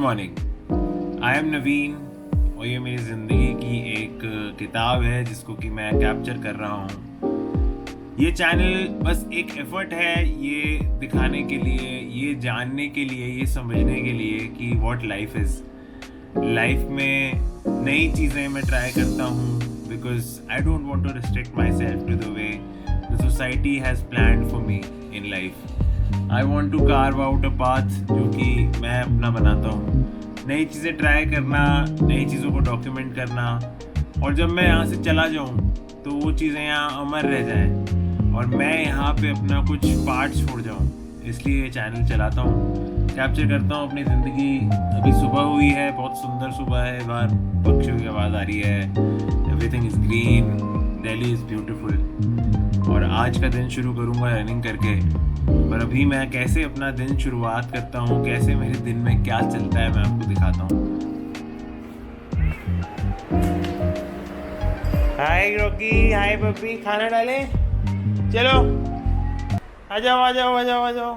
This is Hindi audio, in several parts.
मॉर्निंग, आई एम नवीन और ये मेरी ज़िंदगी की एक किताब है जिसको कि मैं कैप्चर कर रहा हूँ। ये चैनल बस एक एफर्ट है ये दिखाने के लिए, ये जानने के लिए, ये समझने के लिए कि व्हाट लाइफ इज़। लाइफ में नई चीज़ें मैं ट्राई करता हूँ because I don't want to restrict myself to the way the society has planned for me in life. I want to carve out a path जो कि मैं अपना बनाता हूँ। नई चीज़ें ट्राई करना, नई चीज़ों को डॉक्यूमेंट करना, और जब मैं यहाँ से चला जाऊँ तो वो चीज़ें यहाँ अमर रह जाएं और मैं यहाँ पे अपना कुछ पार्ट छोड़ जाऊँ। इसलिए ये चैनल चलाता हूँ, कैप्चर करता हूँ अपनी ज़िंदगी। अभी सुबह हुई है, बहुत सुंदर सुबह है, बाहर पक्षियों की आवाज़ आ रही है, everything is green, Delhi is beautiful. और आज का दिन शुरू करूँगा रनिंग करके। पर अभी मैं कैसे अपना दिन शुरुआत करता हूँ, कैसे मेरे दिन में क्या चलता है, मैं आपको दिखाता हूँ। हाय रॉकी, हाय पप्पी, खाना डाले? चलो आ जाओ आ जाओ आ जाओ आ जाओ।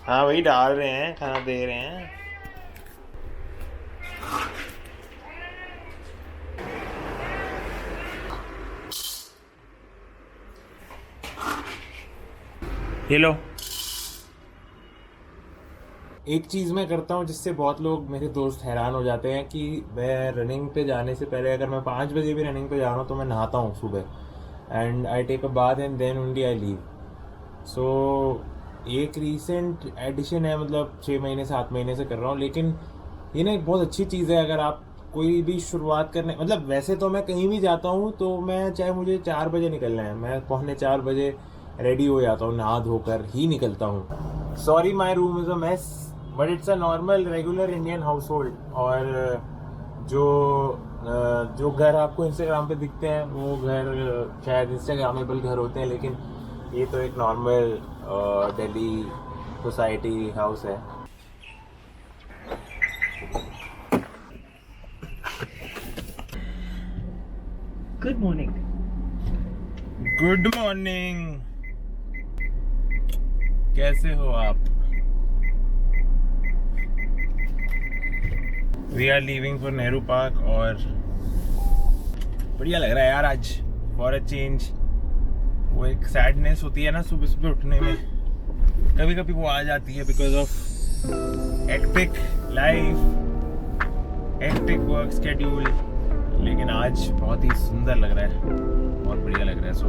हाँ वही डाल रहे हैं, खाना दे रहे हैं। ये लो। एक चीज़ मैं करता हूँ जिससे बहुत लोग, मेरे दोस्त हैरान हो जाते हैं कि मैं रनिंग पे जाने से पहले, अगर मैं 5 बजे भी रनिंग पे जा रहा हूँ तो मैं नहाता हूँ सुबह, and I take a bath and then only I leave. So एक रीसेंट एडिशन है, मतलब 6 महीने 7 महीने से कर रहा हूँ, लेकिन ये ना एक बहुत अच्छी चीज़ है। अगर आप कोई भी शुरुआत करने, मतलब वैसे तो मैं कहीं भी जाता हूँ तो मैं, चाहे मुझे 4 बजे निकलना है, मैं 3:45 रेडी हो जाता हूँ, नहा धोकर ही निकलता हूँ। Sorry my room is a mess but it's a normal regular Indian house hold. और जो घर आपको इंस्टाग्राम पे दिखते हैं वो घर शायद इंस्टाग्रामेबल घर होते हैं, लेकिन ये तो एक नॉर्मल दिल्ली सोसाइटी हाउस है। Good morning. गुड मॉर्निंग, कैसे हो आप? We are leaving for Nehru Park और बढ़िया लग रहा है यार आज, फॉर अ चेंज। वो एक सैडनेस होती है ना सुबह सुबह उठने में, कभी कभी वो आ जाती है because of hectic life, hectic work schedule, लेकिन आज बहुत ही सुंदर लग रहा है, बहुत बढ़िया लग रहा है। सो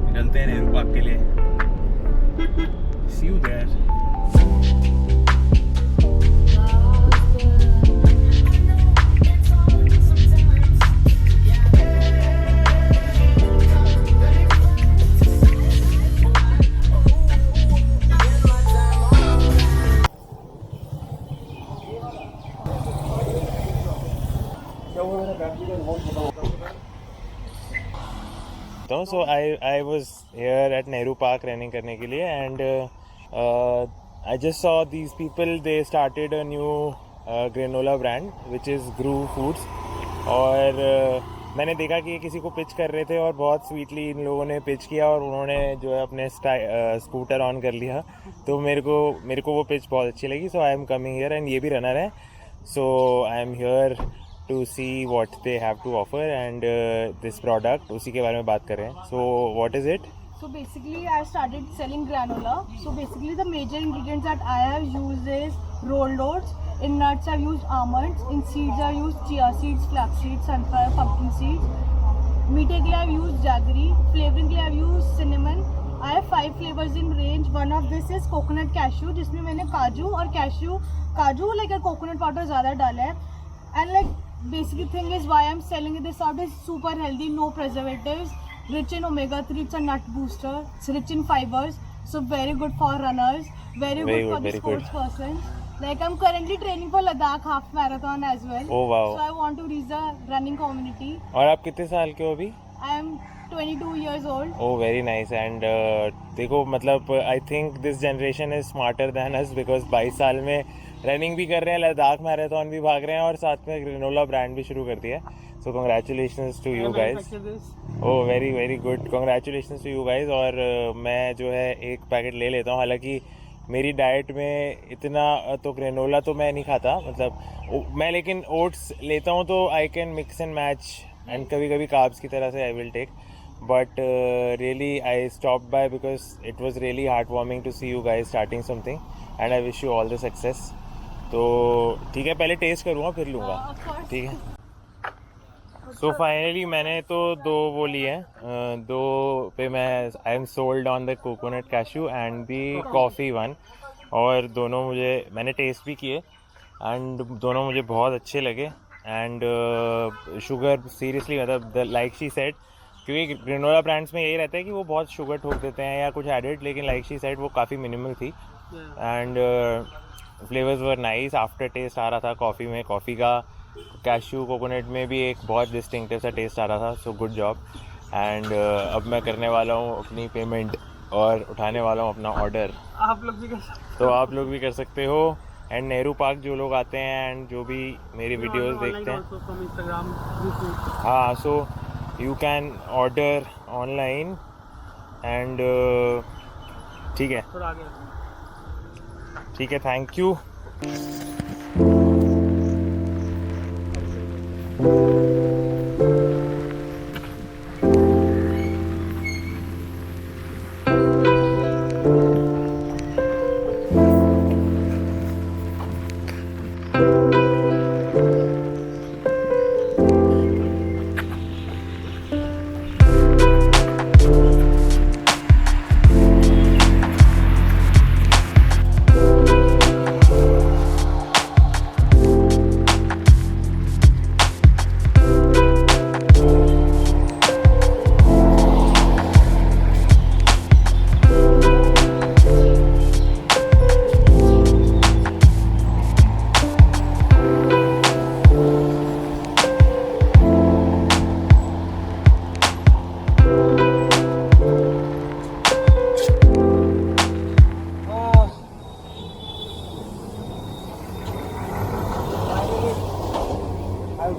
निकलते हैं नेहरू पार्क के लिए। See you there. So I was here at Nehru Park running करने के लिए, and I just saw these people, they started a new granola brand which is Groove Foods। और मैंने देखा कि किसी को पिच कर रहे थे और बहुत स्वीटली इन लोगों ने पिच किया और उन्होंने जो है अपने स्कूटर ऑन कर लिया, तो मेरे को वो पिच बहुत अच्छी लगी। So I am coming here, and ये भी रनर है, so I am here to see what they have to offer and this product, उसी के बारे में बात कर रहे हैं। So what is it? So basically I started selling granola. So basically the major ingredients that I have used is rolled oats. In nuts I've used almonds. In seeds I've used chia seeds, flax seeds, sunflower, pumpkin seeds. मीठे के लिए I've used jaggery. Flavoring के लिए I've used cinnamon. I have 5 flavors in range. One of this is coconut cashew, जिसमें मैंने काजू और काजू like coconut powder ज़्यादा डाला है। And like basic thing is why I'm selling it, this out is super healthy, no preservatives, rich in omega-3, it's a nut booster, it's rich in fibers, so very good for runners, very good for the sports person. Like I'm currently training for Ladakh half marathon as well. Oh wow. So I want to reach the running community. और आप कितने साल के हो अभी? I am 22 years old. Oh very nice। and देखो मतलब I think this generation is smarter than us because 22 साल में रनिंग भी कर रहे हैं, लद्दाख मैराथन भी भाग रहे हैं और साथ में ग्रेनोला ब्रांड भी शुरू कर दिया है। So congratulations to you guys. Oh very very good, congratulations to you guys. और मैं जो है एक पैकेट ले लेता हूँ, हालांकि मेरी डाइट में इतना तो ग्रेनोला तो मैं नहीं खाता, मतलब मैं लेकिन ओट्स लेता हूँ तो I can mix and match, and कभी कभी कार्ब्स की तरह से I will take, but really I stop by because it was really heartwarming to see you guys starting something, and I wish you all the success. तो ठीक है, पहले टेस्ट करूँगा फिर लूँगा, ठीक है। सो फाइनली मैंने तो 2 वो लिए हैं, 2 पे मैं I am sold on the coconut cashew and the coffee one, और दोनों मैंने टेस्ट भी किए एंड दोनों मुझे बहुत अच्छे लगे। एंड शुगर सीरियसली, मतलब लाइक शी सेड, क्योंकि ग्रेनोला ब्रांड्स में यही रहता है कि वो बहुत शुगर ठोक देते हैं या कुछ एडेड, लेकिन लाइक शी सेड वो काफ़ी मिनिमल थी and flavours were nice. Aftertaste आ रहा था कॉफ़ी में, कॉफ़ी का, कैश्यू कोकोनट में भी एक बहुत डिस्टिंक्टिव सा टेस्ट आ रहा था। So good job. एंड अब मैं करने वाला हूँ अपनी पेमेंट और उठाने वाला हूँ अपना ऑर्डर। आप लोग भी तो आप लोग भी कर सकते हो, एंड नेहरू पार्क जो लोग आते हैं एंड जो भी मेरी वीडियोस देखते हैं, हाँ, so you can order online and ठीक है, ठीक है, thank you.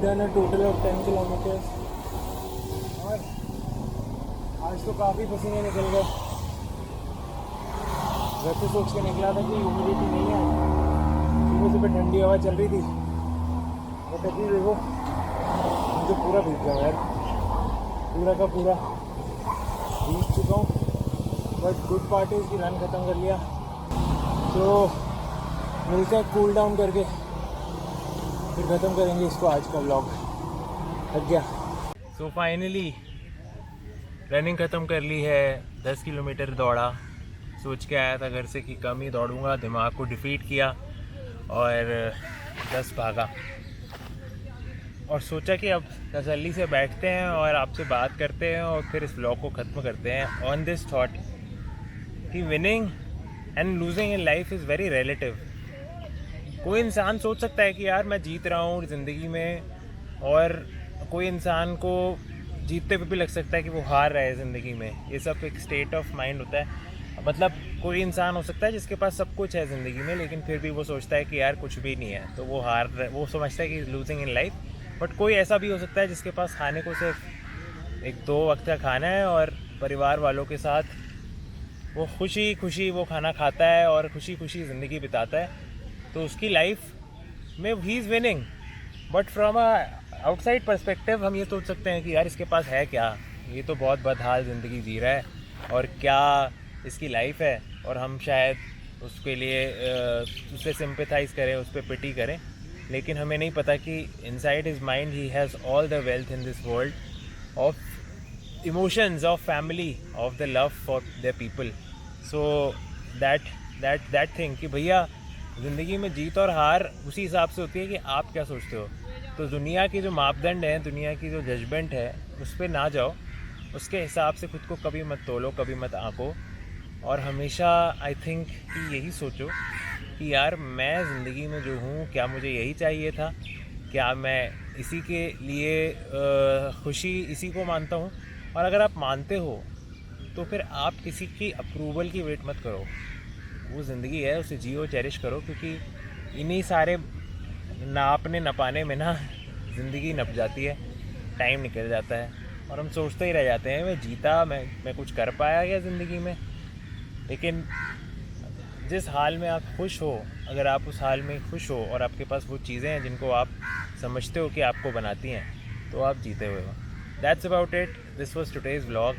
done a total of 10 kilometers और आज तो काफ़ी पसीने निकल गए। घर से सोच के निकला था कि ह्यूमिडिटी नहीं है, सुबह सुबह ठंडी हवा चल रही थी, बट अभी देखो मुझे पूरा भीग गया यार, पूरा का पूरा भीग चुका हूँ। बट गुड पार्ट है कि रन ख़त्म कर लिया, तो मिलते हैं कूल डाउन करके, फिर ख़त्म करेंगे इसको। आज का व्लॉग थक गया। सो फाइनली रनिंग ख़त्म कर ली है, 10 किलोमीटर दौड़ा। सोच के आया था घर से कि कम ही दौड़ूंगा, दिमाग को डिफीट किया और 10 भागा, और सोचा कि अब तसल्ली से बैठते हैं और आपसे बात करते हैं और फिर इस व्लॉग को ख़त्म करते हैं ऑन दिस थॉट कि winning and losing in life is very relative. कोई इंसान सोच सकता है कि यार मैं जीत रहा हूँ ज़िंदगी में, और कोई इंसान को जीतते हुए भी लग सकता है कि वो हार रहा है ज़िंदगी में। ये सब एक स्टेट ऑफ माइंड होता है। मतलब कोई इंसान हो सकता है जिसके पास सब कुछ है ज़िंदगी में, लेकिन फिर भी वो सोचता है कि यार कुछ भी नहीं है, तो वो समझता है कि लूजिंग इन लाइफ। बट कोई ऐसा भी हो सकता है जिसके पास खाने को सिर्फ 1-2 वक्त का खाना है और परिवार वालों के साथ वो खुशी खुशी वो खाना खाता है और खुशी खुशी ज़िंदगी बिताता है, तो उसकी लाइफ में he is winning. But from a outside perspective हम ये सोच सकते हैं कि यार इसके पास है क्या, ये तो बहुत बदहाल ज़िंदगी जी रहा है और क्या इसकी लाइफ है, और हम शायद उसके लिए उससे सिंपैथाइज़ करें, उस पर पिटी करें। लेकिन हमें नहीं पता कि inside his mind he has all the wealth in this world of emotions, of family, of the love for the people. So that thing कि भैया ज़िंदगी में जीत और हार उसी हिसाब से होती है कि आप क्या सोचते हो। तो दुनिया की जो मापदंड है, दुनिया की जो जजमेंट है, उस पर ना जाओ, उसके हिसाब से खुद को कभी मत तोलो, कभी मत आंको, और हमेशा आई थिंक कि यही सोचो कि यार मैं ज़िंदगी में जो हूँ, क्या मुझे यही चाहिए था, क्या मैं इसी के लिए खुशी इसी को मानता हूँ। और अगर आप मानते हो तो फिर आप किसी की अप्रूवल की वेट मत करो, वो ज़िंदगी है, उसे जियो, चेरिश करो, क्योंकि इन्हीं सारे नापने नपाने में ना ज़िंदगी नप जाती है, टाइम निकल जाता है और हम सोचते ही रह जाते हैं मैं जीता, मैं कुछ कर पाया क्या ज़िंदगी में। लेकिन जिस हाल में आप खुश हो, अगर आप उस हाल में खुश हो और आपके पास वो चीज़ें हैं जिनको आप समझते हो कि आपको बनाती हैं, तो आप जीते हुए हो। That's about it, this was today's vlog.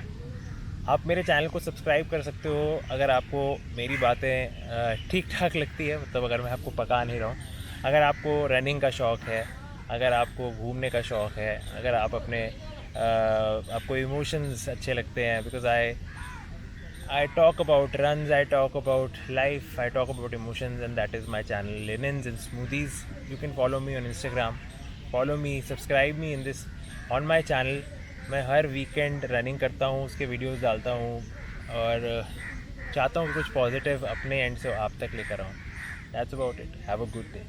आप मेरे चैनल को सब्सक्राइब कर सकते हो अगर आपको मेरी बातें ठीक ठाक लगती है, मतलब अगर मैं आपको पका नहीं रहा हूँ। अगर आपको रनिंग का शौक़ है, अगर आपको घूमने का शौक़ है, अगर आप अपने आपको इमोशंस अच्छे लगते हैं, because I talk about runs, I talk about life, I talk about emotions, and that is my channel, Linens and Smoothies. You can follow me on Instagram, follow me, subscribe me in this on my channel. मैं हर वीकेंड रनिंग करता हूँ, उसके वीडियोस डालता हूँ और चाहता हूँ कि कुछ पॉजिटिव अपने एंड से आप तक लेकर आऊँ। That's about it. Have a good day.